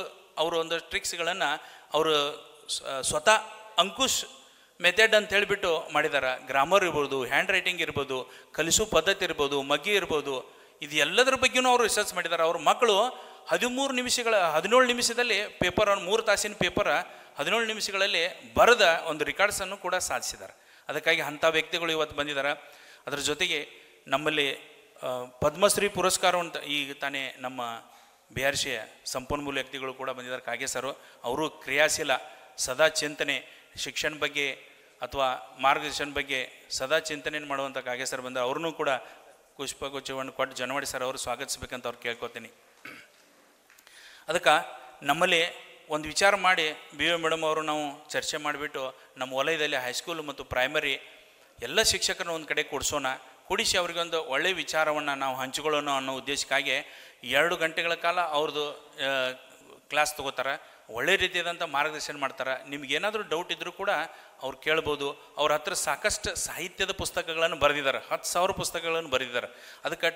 ಟ್ರಿಕ್ಸ್ಗಳನ್ನು ಅವರು ಸ್ವತಃ ಅಂಕುಶ್ ಮೆಥಡ್ ಅಂತ ಹೇಳಿಬಿಟ್ಟು ಮಾಡಿದ್ದಾರೆ. ಗ್ರಾಮರ್ ಇರ್ಬೋದು, ಹ್ಯಾಂಡ್ ರೈಟಿಂಗ್ ಇರ್ಬೋದು, ಕಲಿಸೋ ಪದ್ಧತಿ ಇರ್ಬೋದು, ಮಗ್ಗಿ ಇರ್ಬೋದು, ಇದು ಎಲ್ಲದರ ಬಗ್ಗೆಯೂ ಅವರು ರಿಸರ್ಚ್ ಮಾಡಿದ್ದಾರೆ. ಅವ್ರ ಮಕ್ಕಳು 17 ನಿಮಿಷದಲ್ಲಿ ಪೇಪರ್ 3 ತಾಸಿನ ಪೇಪರ್ 17 ನಿಮಿಷಗಳಲ್ಲಿ ಬರೆದ ಒಂದು ರೆಕಾರ್ಡ್ಸನ್ನು ಕೂಡ ಸಾಧಿಸಿದ್ದಾರೆ. ಅದಕ್ಕಾಗಿ ಅಂಥ ವ್ಯಕ್ತಿಗಳು ಇವತ್ತು ಬಂದಿದ್ದಾರೆ. ಅದರ ಜೊತೆಗೆ ನಮ್ಮಲ್ಲಿ ಪದ್ಮಶ್ರೀ ಪುರಸ್ಕಾರವಂತ ಈಗ ತಾನೇ ನಮ್ಮ BRCಯ ಸಂಪನ್ಮೂಲ ವ್ಯಕ್ತಿಗಳು ಕೂಡ ಬಂದಿದ್ದಾರೆ. ಕಾಗೇಸರು ಅವರು ಕ್ರಿಯಾಶೀಲ, ಸದಾ ಚಿಂತನೆ, ಶಿಕ್ಷಣ ಬಗ್ಗೆ ಅಥವಾ ಮಾರ್ಗದರ್ಶನ ಬಗ್ಗೆ ಸದಾ ಚಿಂತನೆಯನ್ನು ಮಾಡುವಂಥ ಕಾಗೇಸರು ಬಂದ ಅವ್ರನ್ನೂ ಕೂಡ ಪುಷ್ಪಗುಚ್ಛವನ್ನು ಕೊಟ್ಟು ಜನವಾಡಿ ಸರ್ ಅವರು ಸ್ವಾಗತಿಸ್ಬೇಕಂತ ಅವ್ರು ಕೇಳ್ಕೊತೀನಿ. ಅದಕ್ಕೆ ನಮ್ಮಲ್ಲಿ ಒಂದು ವಿಚಾರ ಮಾಡಿ BO ಮೇಡಮ್ ಅವರು ನಾವು ಚರ್ಚೆ ಮಾಡಿಬಿಟ್ಟು ನಮ್ಮ ವಲಯದಲ್ಲಿ ಹೈಸ್ಕೂಲ್ ಮತ್ತು ಪ್ರೈಮರಿ ಎಲ್ಲ ಶಿಕ್ಷಕರನ್ನ ಒಂದು ಕಡೆ ಕೂಡಿಸಿ ಅವರಿಗೊಂದು ಒಳ್ಳೆಯ ವಿಚಾರವನ್ನು ನಾವು ಹಂಚಿಕೊಳ್ಳೋಣ ಅನ್ನೋ ಉದ್ದೇಶಕ್ಕಾಗಿ 2 ಗಂಟೆಗಳ ಕಾಲ ಅವ್ರದ್ದು ಕ್ಲಾಸ್ ತೊಗೋತಾರೆ. ಒಳ್ಳೆ ರೀತಿಯಾದಂಥ ಮಾರ್ಗದರ್ಶನ ಮಾಡ್ತಾರೆ. ನಿಮ್ಗೇನಾದರೂ ಡೌಟ್ ಇದ್ದರೂ ಕೂಡ ಅವ್ರು ಕೇಳ್ಬೋದು. ಅವ್ರ ಹತ್ರ ಸಾಕಷ್ಟು ಸಾಹಿತ್ಯದ ಪುಸ್ತಕಗಳನ್ನು ಬರೆದಿದ್ದಾರೆ, 10,000 ಪುಸ್ತಕಗಳನ್ನು ಬರೆದಿದ್ದಾರೆ. ಅದಕ್ಕೆ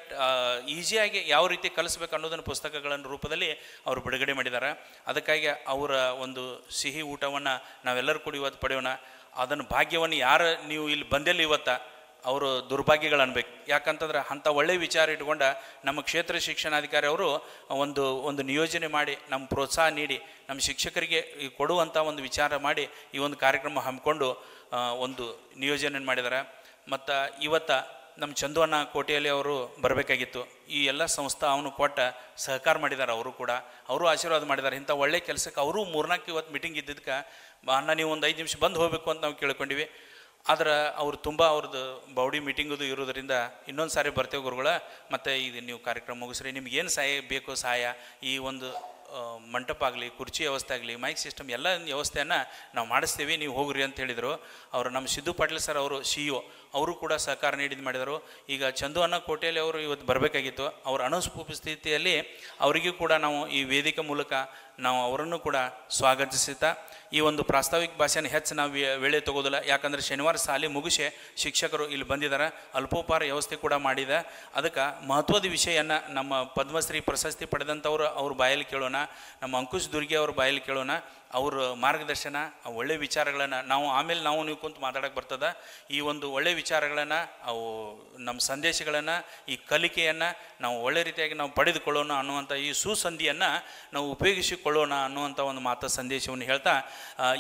ಈಸಿಯಾಗಿ ಯಾವ ರೀತಿ ಕಲಿಸ್ಬೇಕು ಅನ್ನೋದನ್ನು ಪುಸ್ತಕಗಳನ್ನು ರೂಪದಲ್ಲಿ ಅವರು ಬಿಡುಗಡೆ ಮಾಡಿದ್ದಾರೆ. ಅದಕ್ಕಾಗಿ ಅವರ ಒಂದು ಸಿಹಿ ಊಟವನ್ನು ನಾವೆಲ್ಲರೂ ಕೂಡ ಇವತ್ತು ಪಡೆಯೋಣ. ಅದನ್ನು ಭಾಗ್ಯವನ್ನು ಯಾರು ನೀವು ಇಲ್ಲಿ ಬಂದೆಲ್ಲ ಇವತ್ತು ಅವರು ದುರ್ಭಾಗ್ಯಗಳು ಅನ್ಬೇಕು. ಯಾಕಂತಂದ್ರೆ ಅಂಥ ಒಳ್ಳೆಯ ವಿಚಾರ ಇಟ್ಕೊಂಡ ನಮ್ಮ ಕ್ಷೇತ್ರ ಶಿಕ್ಷಣಾಧಿಕಾರಿ ಅವರು ಒಂದು ನಿಯೋಜನೆ ಮಾಡಿ ನಮ್ಮ ಪ್ರೋತ್ಸಾಹ ನೀಡಿ ನಮ್ಮ ಶಿಕ್ಷಕರಿಗೆ ಕೊಡುವಂಥ ಒಂದು ವಿಚಾರ ಮಾಡಿ ಈ ಒಂದು ಕಾರ್ಯಕ್ರಮ ಹಮ್ಮಿಕೊಂಡು ಒಂದು ನಿಯೋಜನೆ ಮಾಡಿದ್ದಾರೆ. ಮತ್ತು ಇವತ್ತು ನಮ್ಮ ಚಂದುವಣ್ಣ ಕೋಟೆಯಲ್ಲಿ ಅವರು ಬರಬೇಕಾಗಿತ್ತು. ಈ ಎಲ್ಲ ಸಂಸ್ಥೆ ಅವನು ಕೊಟ್ಟ ಸಹಕಾರ ಮಾಡಿದ್ದಾರೆ. ಅವರು ಆಶೀರ್ವಾದ ಮಾಡಿದ್ದಾರೆ. ಇಂಥ ಒಳ್ಳೆಯ ಕೆಲಸಕ್ಕೆ ಅವರು 3-4 ಇವತ್ತು ಮೀಟಿಂಗ್ ಇದ್ದಿದ್ದಕ್ಕೆ ಅಣ್ಣ ನೀವು ಒಂದು 5 ನಿಮಿಷ ಬಂದು ಹೋಗಬೇಕು ಅಂತ ನಾವು ಕೇಳ್ಕೊಂಡಿವಿ. ಆದ್ರೆ ಅವರು ತುಂಬ ಅವ್ರದ್ದು ಬೌಡಿ ಮೀಟಿಂಗದು ಇರೋದರಿಂದ ಇನ್ನೊಂದು ಸಾರಿ ಬರ್ತೇವೆ ಗುರುಗಳ, ಮತ್ತು ಇದು ನೀವು ಕಾರ್ಯಕ್ರಮ ಮುಗಿಸ್ರಿ, ನಿಮ್ಗೆ ಏನು ಸಹಾಯ ಬೇಕು ಸಹಾಯ, ಈ ಒಂದು ಮಂಟಪ ಆಗಲಿ, ಕುರ್ಚಿ ವ್ಯವಸ್ಥೆ ಆಗಲಿ, ಮೈಕ್ ಸಿಸ್ಟಮ್ ಎಲ್ಲ ವ್ಯವಸ್ಥೆಯನ್ನು ನಾವು ಮಾಡಿಸ್ತೀವಿ, ನೀವು ಹೋಗ್ರಿ ಅಂತ ಹೇಳಿದರು. ಅವರು ನಮ್ಮ ಸಿದ್ದು ಪಾಟೀಲ್ ಸರ್ ಅವರು CEO ಅವರು ಕೂಡ ಸಹಕಾರ ಮಾಡಿದರು. ಈಗ ಚಂದುವಣ್ಣ ಕೋಟೆಯಲ್ಲಿ ಅವರು ಇವತ್ತು ಬರಬೇಕಾಗಿತ್ತು. ಅವರ ಅನುಪಸ್ಥಿತಿಯಲ್ಲಿ ಅವರಿಗೂ ಕೂಡ ನಾವು ಈ ವೇದಿಕೆ ಮೂಲಕ ನಾವು ಅವರನ್ನು ಕೂಡ ಸ್ವಾಗತಿಸುತ್ತಾ ಈ ಒಂದು ಪ್ರಾಸ್ತಾವಿಕ ಭಾಷೆಯನ್ನು ಹೆಚ್ಚು ನಾವು ವೇಳೆ ತಗೋದಿಲ್ಲ. ಯಾಕಂದರೆ ಶನಿವಾರ ಶಾಲೆ ಮುಗಿಸಿ ಶಿಕ್ಷಕರು ಇಲ್ಲಿ ಬಂದಿದ್ದಾರೆ. ಅಲ್ಪೋಪಹಾರ ವ್ಯವಸ್ಥೆ ಕೂಡ ಮಾಡಿದೆ. ಅದಕ್ಕೆ ಮಹತ್ವದ ವಿಷಯವನ್ನು ನಮ್ಮ ಪದ್ಮಶ್ರೀ ಪ್ರಶಸ್ತಿ ಪಡೆದಂಥವ್ರು ಅವ್ರ ಬಾಯಲ್ಲಿ ಕೇಳೋಣ. ನಮ್ಮ ಅಂಕುಶ್ ದುರ್ಗೆ ಅವ್ರ ಬಾಯಲ್ಲಿ ಕೇಳೋಣ. ಅವ್ರ ಮಾರ್ಗದರ್ಶನ, ಒಳ್ಳೆಯ ವಿಚಾರಗಳನ್ನು ಆಮೇಲೆ ನೀವು ಕುಂತು ಮಾತಾಡೋಕ್ಕೆ ಬರ್ತದೆ. ಈ ಒಂದು ಒಳ್ಳೆಯ ವಿಚಾರಗಳನ್ನು ಅವು ನಮ್ಮ ಸಂದೇಶಗಳನ್ನು, ಈ ಕಲಿಕೆಯನ್ನು ನಾವು ಒಳ್ಳೆ ರೀತಿಯಾಗಿ ನಾವು ಪಡೆದುಕೊಳ್ಳೋಣ ಅನ್ನುವಂಥ ಈ ಸುಸಂಧಿಯನ್ನು ನಾವು ಉಪಯೋಗಿಸಿಕೊಳ್ಳೋಣ ಅನ್ನುವಂಥ ಒಂದು ಮಾತು ಸಂದೇಶವನ್ನು ಹೇಳ್ತಾ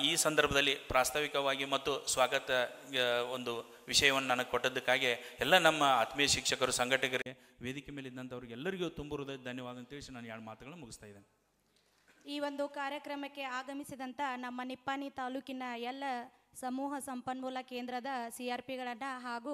ಈ ಸಂದರ್ಭದಲ್ಲಿ ಪ್ರಾಸ್ತಾವಿಕವಾಗಿ ಮತ್ತು ಸ್ವಾಗತ ಒಂದು ವಿಷಯವನ್ನು ನನಗೆ ಕೊಟ್ಟದ್ದಕ್ಕಾಗಿ ಎಲ್ಲ ನಮ್ಮ ಆತ್ಮೀಯ ಶಿಕ್ಷಕರು, ಸಂಘಟಕರಿಗೆ, ವೇದಿಕೆ ಮೇಲೆ ಇದ್ದಂಥವ್ರಿಗೆ ಎಲ್ಲರಿಗೂ ತುಂಬ ಹೃದಯ ಧನ್ಯವಾದ ಅಂತ ತಿಳಿಸಿ ನಾನು 2 ಮಾತುಗಳನ್ನು ಮುಗಿಸ್ತಾ ಇದ್ದೇನೆ. ಈ ಒಂದು ಕಾರ್ಯಕ್ರಮಕ್ಕೆ ಆಗಮಿಸಿದಂಥ ನಮ್ಮ ನಿಪ್ಪಾಣಿ ತಾಲೂಕಿನ ಎಲ್ಲ ಸಮೂಹ ಸಂಪನ್ಮೂಲ ಕೇಂದ್ರದ CRPಗಳನ್ನು ಹಾಗೂ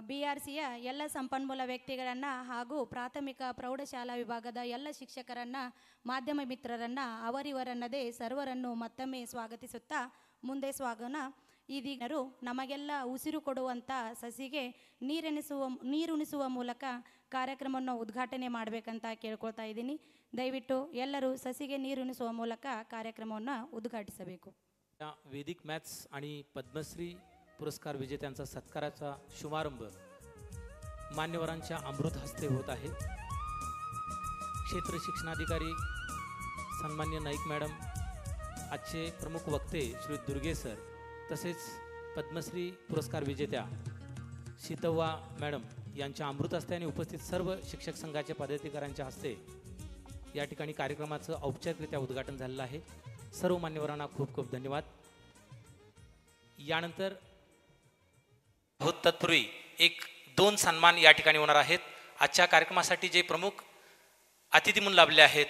BRCಯ ಎಲ್ಲ ಸಂಪನ್ಮೂಲ ವ್ಯಕ್ತಿಗಳನ್ನು ಹಾಗೂ ಪ್ರಾಥಮಿಕ ಪ್ರೌಢಶಾಲಾ ವಿಭಾಗದ ಎಲ್ಲ ಶಿಕ್ಷಕರನ್ನು, ಮಾಧ್ಯಮ ಮಿತ್ರರನ್ನು, ಅವರಿವರನ್ನದೇ ಸರ್ವರನ್ನು ಮತ್ತೊಮ್ಮೆ ಸ್ವಾಗತಿಸುತ್ತಾ ಮುಂದೆ ಸಾಗೋಣ. ಇದೀಗರು ನಮಗೆಲ್ಲ ಉಸಿರು ಕೊಡುವಂಥ ಸಸಿಗೆ ನೀರುಣಿಸುವ ಮೂಲಕ ಕಾರ್ಯಕ್ರಮವನ್ನು ಉದ್ಘಾಟನೆ ಮಾಡಬೇಕಂತ ಕೇಳ್ಕೊಳ್ತಾ ಇದ್ದೀನಿ. ದಯವಿಟ್ಟು ಎಲ್ಲರೂ ಸಸಿಗೆ ನೀರುಣಿಸುವ ಮೂಲಕ ಕಾರ್ಯಕ್ರಮವನ್ನು ಉದ್ಘಾಟಿಸಬೇಕು. वैदिक मॅथ्स आणि पद्मश्री पुरस्कार विजेत्यांचा सत्काराचा शुभारंभ मान्यवरांच्या अमृत हस्ते होत आहे. क्षेत्र शिक्षणाधिकारी सन्मान्य नाईक मॅडम, आजचे प्रमुख वक्ते श्री दुर्गे सर, तसेच पद्मश्री पुरस्कार विजेत्या शीतव्वा मॅडम यांच्या अमृत हस्ते आणि उपस्थित सर्व शिक्षक संघाच्या पदाधिकाऱ्यांच्या हस्ते या ठिकाणी कार्यक्रमाचं औपचारिकरित्या उद्घाटन झालेलं आहे. सर्व मान्यवरांना खूप खूप धन्यवाद. यानंतर तत्पूर्वी 1-2 सन्मान या ठिकाणी होणार आहेत. आजच्या कार्यक्रमासाठी जे प्रमुख अतिथी म्हणून लाभले आहेत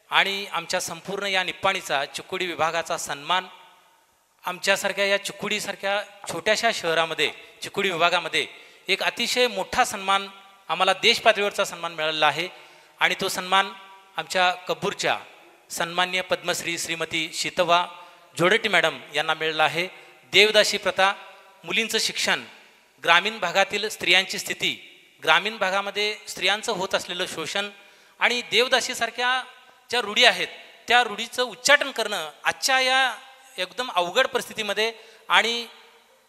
आणि आमच्या संपूर्ण या निप्पाणीचा चिकोडी विभागाचा सन्मान, आमच्यासारख्या या चिकोडीसारख्या छोट्याशा शहरामध्ये चिकोडी विभागामध्ये एक अतिशय मोठा सन्मान, आम्हाला देश पातळीवरचा सन्मान मिळालेला आहे. आणि तो सन्मान आमच्या कब्बूरच्या सन्मान्य पद्मश्री श्रीमती शीतव्वा जोडटी मॅडम यांना मिळाला आहे. देवदासी प्रथा, मुलींचं शिक्षण, ग्रामीण भागातील स्त्रियांची स्थिती, ग्रामीण भागामध्ये स्त्रियांचं होत असलेलं शोषण आणि देवदासीसारख्या ज्या रूढी आहेत त्या रूढीचं उच्चाटन करणं आजच्या या एकदम अवघड परिस्थितीमध्ये आणि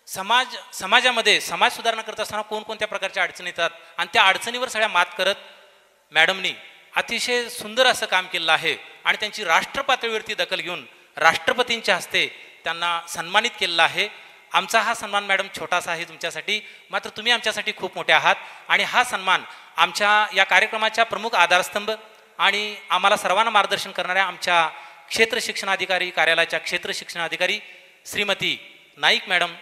समाजामध्ये समाज सुधारणा करत असताना कोणकोणत्या प्रकारच्या अडचणी येतात आणि त्या अडचणीवर सगळ्या मात करत मॅडमनी अतिशय सुंदर असं काम केलं आहे. आणि त्यांची राष्ट्र पातळीवरती दखल घेऊन राष्ट्रपतींच्या हस्ते त्यांना सन्मानित केलेलं आहे. आमचा हा सन्मान मॅडम छोटासा आहे तुमच्यासाठी, मात्र तुम्ही आमच्यासाठी खूप मोठे आहात. आणि हा सन्मान आमच्या या कार्यक्रमाच्या प्रमुख आधारस्तंभ आणि आम्हाला सर्वांना मार्गदर्शन करणाऱ्या आमच्या क्षेत्र शिक्षणाधिकारी कार्यालयाच्या क्षेत्र शिक्षणाधिकारी श्रीमती नाईक मॅडम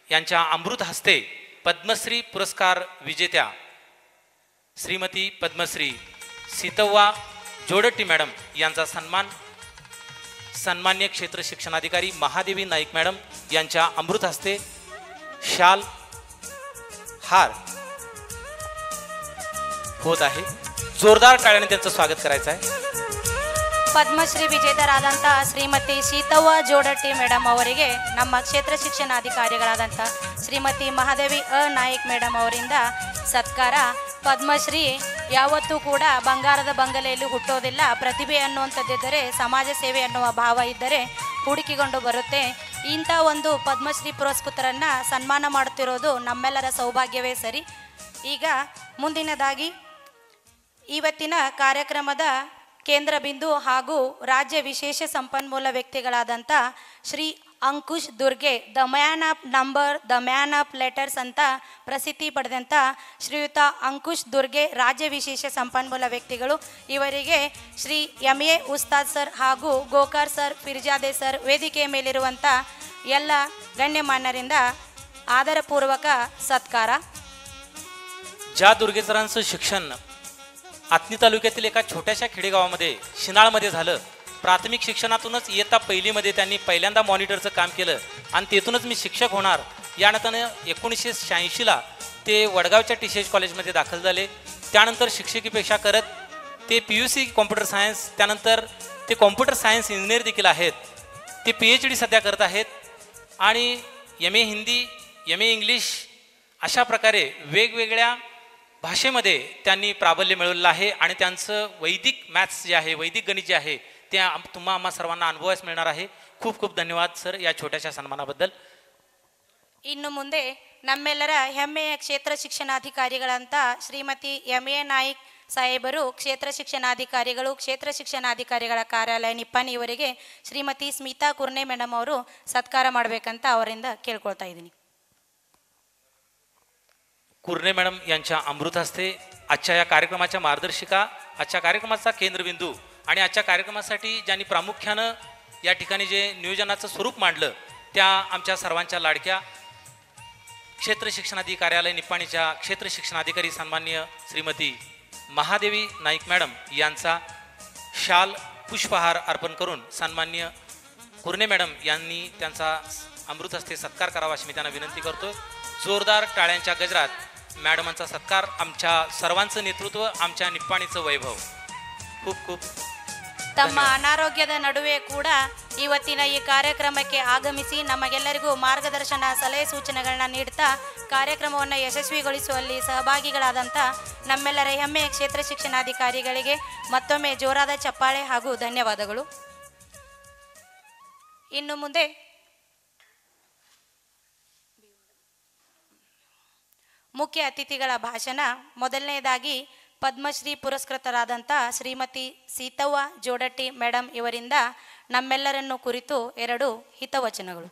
यांच्या अमृत हस्ते पद्मश्री पुरस्कार विजेत्या श्रीमती पद्मश्री शीतव्वा जोडटी मॅडम यांचा सन्मान सन्मान्य क्षेत्र शिक्षणाधिकारी महादेवी नाईक मॅडम यांच्या अमृत हस्ते शाल हार होत आहे. जोरदार टाळ्याने त्यांचं स्वागत करायचं आहे. ಪದ್ಮಶ್ರೀ ವಿಜೇತರಾದಂಥ ಶ್ರೀಮತಿ ಶೀತವ್ವ ಜೋಡಟ್ಟಿ ಮೇಡಮ್ ಅವರಿಗೆ ನಮ್ಮ ಕ್ಷೇತ್ರ ಶಿಕ್ಷಣಾಧಿಕಾರಿಗಳಾದಂಥ ಶ್ರೀಮತಿ ಮಹಾದೇವಿ ನಾಯ್ಕ್ ಮೇಡಮ್ ಅವರಿಂದ ಸತ್ಕಾರ. ಪದ್ಮಶ್ರೀ ಯಾವತ್ತೂ ಕೂಡ ಬಂಗಾರದ ಬಂಗಲೆಯಲ್ಲಿ ಹುಟ್ಟೋದಿಲ್ಲ. ಪ್ರತಿಭೆ ಅನ್ನುವಂಥದ್ದಿದ್ದರೆ ಸಮಾಜ ಸೇವೆ ಅನ್ನುವ ಭಾವ ಇದ್ದರೆ ಹೂಡಿಕೆಗೊಂಡು ಬರುತ್ತೆ. ಇಂಥ ಒಂದು ಪದ್ಮಶ್ರೀ ಪುರಸ್ಕೃತರನ್ನು ಸನ್ಮಾನ ಮಾಡುತ್ತಿರೋದು ನಮ್ಮೆಲ್ಲರ ಸೌಭಾಗ್ಯವೇ ಸರಿ. ಈಗ ಮುಂದಿನದಾಗಿ ಇವತ್ತಿನ ಕಾರ್ಯಕ್ರಮದ ಕೇಂದ್ರ ಬಿಂದು ಹಾಗೂ ರಾಜ್ಯ ವಿಶೇಷ ಸಂಪನ್ಮೂಲ ವ್ಯಕ್ತಿಗಳಾದಂಥ Shri Ankush Durge the man of number the man of letters ಅಂತ ಪ್ರಸಿದ್ಧಿ ಪಡೆದಂಥ ಶ್ರೀಯುತ ಅಂಕುಶ್ ದುರ್ಗೆ ರಾಜ್ಯ ವಿಶೇಷ ಸಂಪನ್ಮೂಲ ವ್ಯಕ್ತಿಗಳು. ಇವರಿಗೆ ಶ್ರೀ ಎ ಉಸ್ತಾದ್ ಸರ್ ಹಾಗೂ ಗೋಕಾರ್ ಸರ್, ಫಿರ್ಜಾದೆ ಸರ್, ವೇದಿಕೆಯ ಮೇಲಿರುವಂಥ ಎಲ್ಲ ಗಣ್ಯಮಾನ್ಯರಿಂದ आदरपूर्वक सत्कार. ज्या दुर्गे सरांचं शिक्षण आत्नी तालुक्यातील एका छोट्याशा खेडेगावामध्ये शिनाळमध्ये झालं. प्राथमिक शिक्षणातूनच इयत्ता पहिलीमध्ये त्यांनी पहिल्यांदा मॉनिटरचं काम केलं आणि तेथूनच मी शिक्षक होणार या नात्यानं 1986ला ते वडगावच्या TCH कॉलेजमध्ये दाखल झाले. त्यानंतर शिक्षकीपेक्षा करत ते PUC कॉम्प्युटर सायन्स, त्यानंतर ते कॉम्प्युटर सायन्स इंजिनियर देखील आहेत. ते PhD सध्या करत आहेत आणि MA हिंदी, MA इंग्लिश अशा प्रकारे वेगवेगळ्या भाषेमध्ये त्यांनी प्राबल्य मिळवलेलं आहे. आणि त्यांचं वैदिक मॅथ्स जे आहे, वैदिक गणित जे आहे ते आम्हा सर्वांना अनुभवास मिळणार आहे. खूप खूप धन्यवाद सर या छोट्याशा सन्मानाबद्दल. ಇನ್ನು ಮುಂದೆ ನಮ್ಮೆಲ್ಲರ ಹೆಮ್ಮೆಯ ಕ್ಷೇತ್ರ ಶಿಕ್ಷಣಾಧಿಕಾರಿಗಳಂತ ಶ್ರೀಮತಿ MA ನಾಯ್ಕ್ ಸಾಹೇಬರು ಕ್ಷೇತ್ರ ಶಿಕ್ಷಣಾಧಿಕಾರಿಗಳು, ಕ್ಷೇತ್ರ ಶಿಕ್ಷಣಾಧಿಕಾರಿಗಳ ಕಾರ್ಯಾಲಯ ನಿಪ್ಪಾಣಿ ಇವರಿಗೆ ಶ್ರೀಮತಿ ಸ್ಮಿತಾ ಕುರ್ನೆ ಮೇಡಮ್ ಅವರು ಸತ್ಕಾರ ಮಾಡಬೇಕಂತ ಅವರಿಂದ ಕೇಳ್ಕೊಳ್ತಾ ಇದ್ದೀನಿ. कुर्णे मॅडम यांच्या अमृत हस्ते आजच्या या कार्यक्रमाच्या मार्गदर्शिका, आजच्या कार्यक्रमाचा केंद्रबिंदू आणि आजच्या कार्यक्रमासाठी ज्यांनी प्रामुख्यानं या ठिकाणी जे नियोजनाचं स्वरूप मांडलं त्या आमच्या सर्वांच्या लाडक्या क्षेत्र शिक्षणाधिकारी कार्यालय निप्पाणीच्या क्षेत्र शिक्षणाधिकारी सन्माननीय श्रीमती महादेवी नाईक मॅडम यांचा शाल पुष्पहार अर्पण करून सन्माननीय कुर्णे मॅडम यांनी त्यांचा अमृत हस्ते सत्कार करावा अशी मी त्यांना विनंती करतो. जोरदार टाळ्यांच्या गजरात मॅडमांचा सत्कार. आमच्या सर्वांचं नेतृत्व, आमच्या निप्पाणीचं वैभव. खूप खूप ತಮ್ಮ ಅನಾರೋಗ್ಯದ ನಡುವೆ ಕೂಡ ಇವತ್ತಿನ ಈ ಕಾರ್ಯಕ್ರಮಕ್ಕೆ ಆಗಮಿಸಿ ನಮಗೆಲ್ಲರಿಗೂ ಮಾರ್ಗದರ್ಶನ, ಸಲಹೆ ಸೂಚನೆಗಳನ್ನ ನೀಡ್ತಾ ಕಾರ್ಯಕ್ರಮವನ್ನು ಯಶಸ್ವಿಗೊಳಿಸುವಲ್ಲಿ ಸಹಭಾಗಿಗಳಾದಂಥ ನಮ್ಮೆಲ್ಲರ ಹೆಮ್ಮೆಯ ಕ್ಷೇತ್ರ ಶಿಕ್ಷಣಾಧಿಕಾರಿಗಳಿಗೆ ಮತ್ತೊಮ್ಮೆ ಜೋರಾದ ಚಪ್ಪಾಳೆ ಹಾಗೂ ಧನ್ಯವಾದಗಳು. ಇನ್ನು ಮುಖ್ಯ ಅತಿಥಿಗಳ ಭಾಷಣ. ಮೊದಲನೇದಾಗಿ ಪದ್ಮಶ್ರೀ ಪುರಸ್ಕೃತರಾದಂಥ ಶ್ರೀಮತಿ ಸೀತವ್ವ ಜೋಡಟ್ಟಿ ಮೇಡಮ್ ಇವರಿಂದ ನಮ್ಮೆಲ್ಲರನ್ನು ಕುರಿತು 2 ಹಿತವಚನಗಳು.